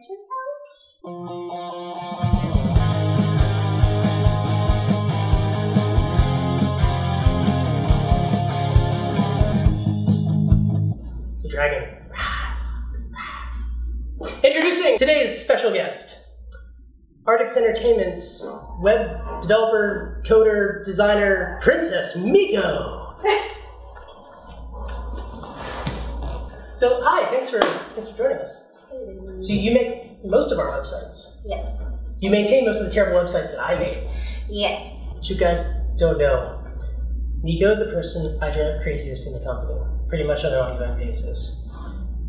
AdventureCouch. The dragon. Introducing today's special guest, Artix Entertainment's web developer, coder, designer, Princess Miko. So, hi, thanks for joining us. So you make most of our websites. Yes. You maintain most of the terrible websites that I make. Yes. What you guys don't know, Miko is the person I drive craziest in the company, pretty much on an ongoing basis.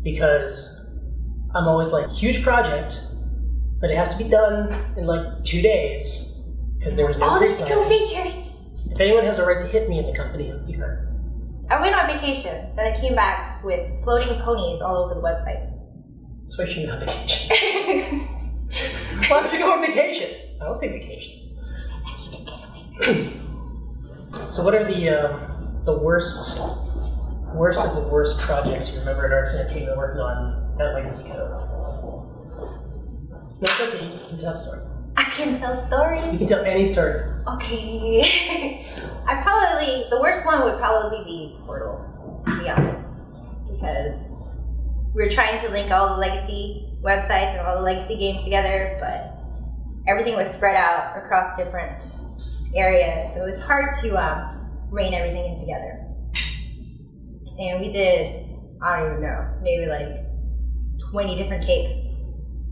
Because I'm always like, huge project, but it has to be done in like 2 days, because there was no all free these time. cool features. If anyone has a right to hit me in the company, it would be her. I went on vacation, then I came back with floating ponies all over the website. That's why you shouldn't go on vacation. Why would you go on vacation? I don't take vacations. I need to get away. So what are the worst of the worst projects you remember at Artix Entertainment working on that legacy code? No, it's okay, you can tell a story. I can tell stories. You can tell any story. Okay. The worst one would probably be Portal, to be honest. Because we were trying to link all the legacy websites and all the legacy games together, but everything was spread out across different areas, so it was hard to rein everything in together. And we did, I don't even know, maybe like 20 different takes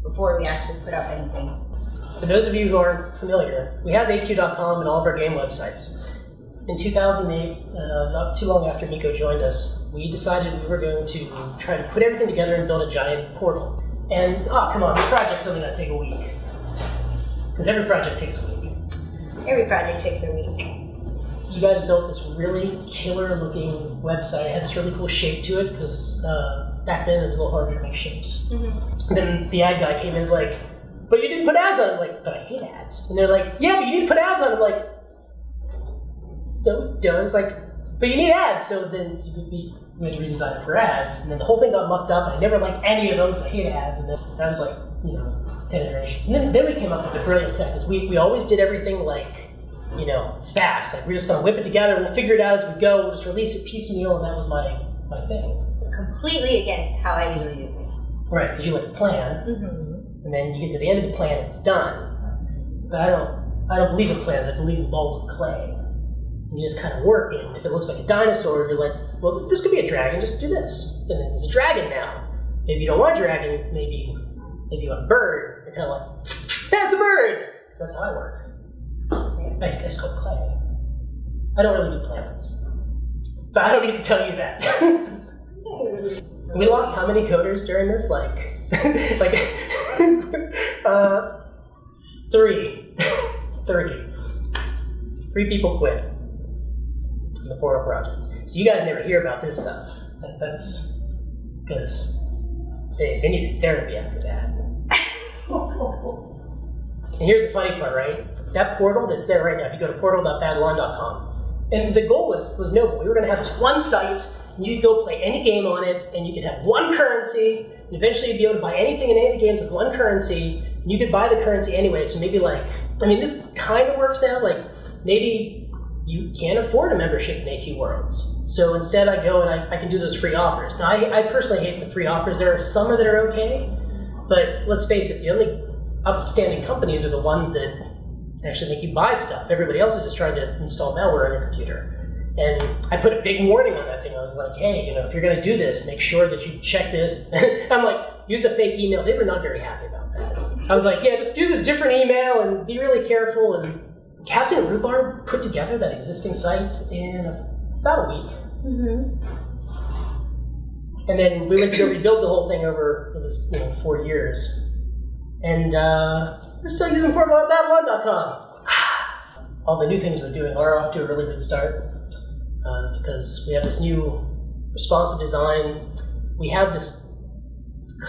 before we actually put up anything. For those of you who aren't familiar, we have AQ.com and all of our game websites. In 2008, not too long after Miko joined us, we decided we were going to try to put everything together and build a giant portal. And, oh, come on, this project's only going to take a week. Because every project takes a week. Every project takes a week. You guys built this really killer-looking website. It had this really cool shape to it, because back then it was a little harder to make shapes. Mm-hmm. And then the ad guy came in and was like, but you didn't put ads on it. I'm like, but I hate ads. And they're like, yeah, but you need to put ads on it. I'm like, no, don't. It's like, but you need ads. So then we had to redesign it for ads. And then the whole thing got mucked up. And I never liked any of them because I hate ads. And then that was like, 10 iterations. And then we came up with the brilliant tech. Because we always did everything like, fast. Like, we're just going to whip it together. We'll figure it out as we go. We'll just release it piecemeal. And that was my thing. So completely against how I usually do things. Right, because you like to plan. Mm-hmm. And then you get to the end of the plan and it's done. But I don't believe in plans, I believe in balls of clay. And you just kind of work it. If it looks like a dinosaur, you're like, well, this could be a dragon, just do this. And then it's a dragon now. Maybe you don't want a dragon, maybe you want a bird. You're kind of like, that's a bird! Because that's how I work. I sculpt clay. I don't really do plans. But I don't need to tell you that. We lost how many coders during this? Three people quit in the Portal project. So you guys never hear about this stuff. That's because they needed therapy after that. And here's the funny part, right? That portal that's there right now, if you go to portal.badline.com, and the goal was noble. We were going to have this one site, and you could go play any game on it, and you could have one currency, and eventually you'd be able to buy anything in any of the games with one currency, and you could buy the currency anyway, so maybe this kind of works now, maybe you can't afford a membership in AQ Worlds. So instead I go and I can do those free offers. Now I personally hate the free offers. There are some that are okay, but let's face it, the only upstanding companies are the ones that actually make you buy stuff. Everybody else is just trying to install malware on your computer. And I put a big warning on that thing. I was like, hey, if you're going to do this, make sure that you check this. I'm like, use a fake email. They were not very happy about that. I was like, yeah, just use a different email and be really careful. And Captain Rhubarb put together that existing site in about a week. Mm-hmm. And then we went to go rebuild the whole thing over, it was 4 years. And we're still using portal.badline.com. All the new things we're doing are off to a really good start. Because we have this new responsive design. We have this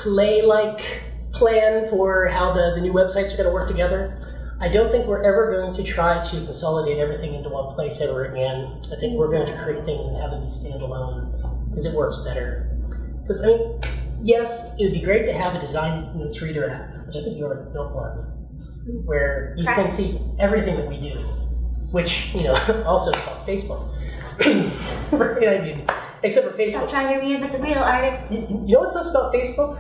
clay-like plan for how the new websites are going to work together. I don't think we're ever going to try to consolidate everything into one place ever again. I think we're going to create things and have them be standalone because it works better. Because, yes, it would be great to have a design notes reader app, which I think you already built one, where you can see everything that we do, which, also is called Facebook. Right? I mean, except for Facebook. Stop trying to reinvent the wheel, Artix. You know what sucks about Facebook?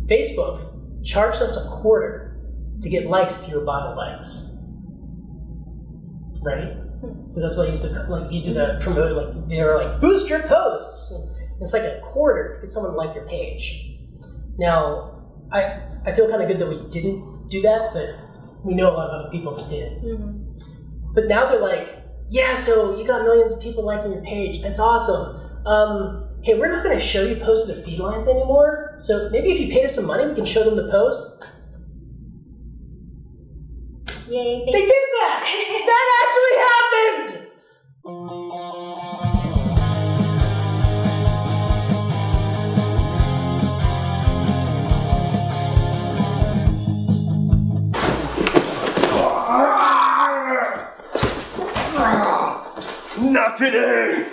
Facebook charged us $0.25 to get likes if you were buying likes. Right? Because that's what I used to, like, you do that promote, like, they were like, boost your posts. And it's like $0.25 to get someone to like your page. Now, I feel kind of good that we didn't do that, but we know a lot of other people that did. Mm-hmm. But now they're like, yeah, so you got millions of people liking your page. That's awesome. Hey, we're not going to show you posts to their feed lines anymore. So maybe if you paid us some money, we can show them the post. Yay. They did that! That actually happened! Not today!